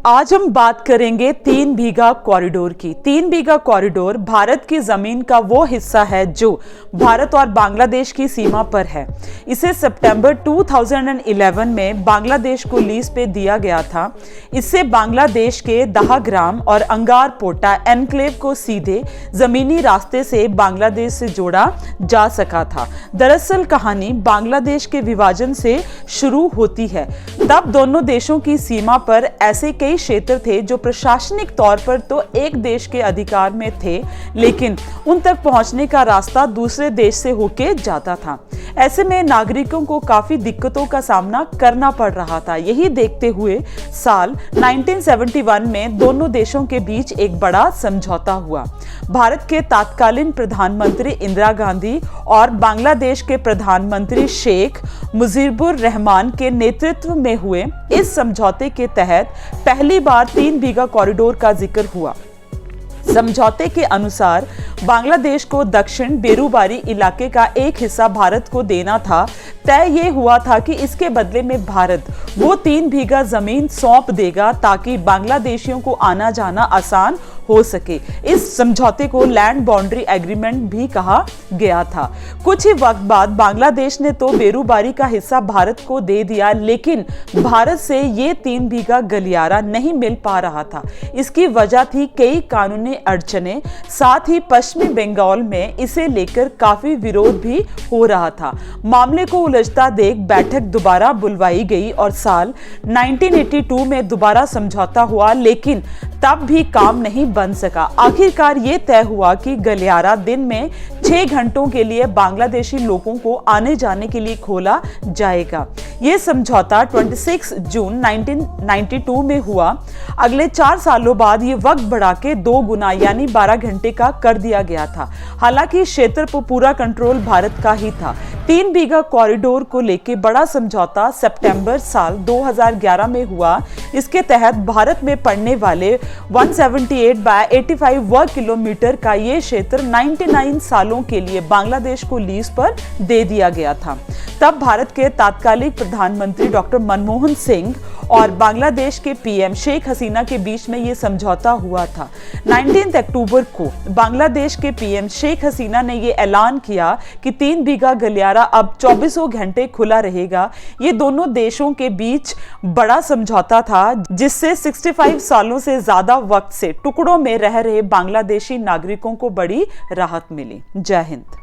आज हम बात करेंगे 3 बीघा कॉरिडोर की। 3 बीघा कॉरिडोर भारत की जमीन का वो हिस्सा है जो भारत और बांग्लादेश की सीमा पर है। इसे सितंबर 2011 में बांग्लादेश को लीज पे दिया गया था। इससे बांग्लादेश के दहाग्राम और अंगार पोटा एनक्लेव को सीधे जमीनी रास्ते से बांग्लादेश से जोड़ा जा सका था। दरअसल कहानी बांग्लादेश के विभाजन से शुरू होती है। तब दोनों देशों की सीमा पर ऐसे कई क्षेत्र थे जो प्रशासनिक तौर पर तो एक देश के अधिकार में थे, लेकिन उन तक पहुंचने का रास्ता दूसरे देश से होके जाता था। ऐसे में नागरिकों को काफी दिक्कतों का सामना करना पड़ रहा था। यही देखते हुए साल 1971 में दोनों देशों के बीच एक बड़ा समझौता हुआ। भारत के तत्कालीन प्रधानमंत्री इंदिरा गांधी और बांग्लादेश के प्रधानमंत्री शेख मुजीबुर रहमान के नेतृत्व में हुए इस समझौते के तहत पहली बार 3 बीघा कॉरिडोर का जिक्र हुआ। समझौते के अनुसार बांग्लादेश को दक्षिण बेरूबारी इलाके का एक हिस्सा भारत को देना था। तय ये हुआ था कि इसके बदले में भारत वो 3 बीघा जमीन सौंप देगा ताकि बांग्लादेशियों को आना जाना आसान हो सके। इस समझौते को लैंड बाउंड्री एग्रीमेंट भी कहा गया था। कुछ ही वक्त बाद बांग्लादेश ने तो बेरूबारी का हिस्सा भारत को दे दिया, लेकिन भारत से ये 3 बीघा गलियारा नहीं मिल पा रहा था। इसकी वजह थी कई कानूनी अड़चने, साथ ही पश्चिमी बंगाल में इसे लेकर काफी विरोध भी हो रहा था। मामले को उलझता देख बैठक दोबारा बुलवाई गई और साल 1982 में दोबारा समझौता हुआ, लेकिन तब भी काम नहीं बन सका। आखिरकार ये तय हुआ कि गलियारा दिन में 6 घंटों के लिए बांग्लादेशी लोगों को आने जाने के लिए खोला जाएगा। ये समझौता 26 जून 1992 में हुआ। अगले 4 सालों बाद ये वक्त बढ़ा के 2 गुना यानी 12 घंटे का कर दिया गया था। हालांकि क्षेत्र पर पूरा कंट्रोल भारत का ही था। 3 बीघा कॉरिडोर को लेकर बड़ा समझौता सितंबर साल 2011 में हुआ। इसके तहत भारत में पड़ने वाले 178/85 वर्ग किलोमीटर का ये क्षेत्र 99 सालों के लिए बांग्लादेश को लीज पर दे दिया गया था। तब भारत के तत्कालीन प्रधानमंत्री डॉक्टर मनमोहन सिंह और बांग्लादेश के पीएम शेख हसीना के बीच में ये समझौता हुआ था। 19 अक्टूबर को बांग्लादेश के पीएम शेख हसीना ने ये ऐलान किया कि 3 बीघा गलियारा अब 24 घंटे खुला रहेगा। ये दोनों देशों के बीच बड़ा समझौता था, जिससे 65 सालों से ज्यादा वक्त से टुकड़ों में रह रहे बांग्लादेशी नागरिकों को बड़ी राहत मिली। जय हिंद।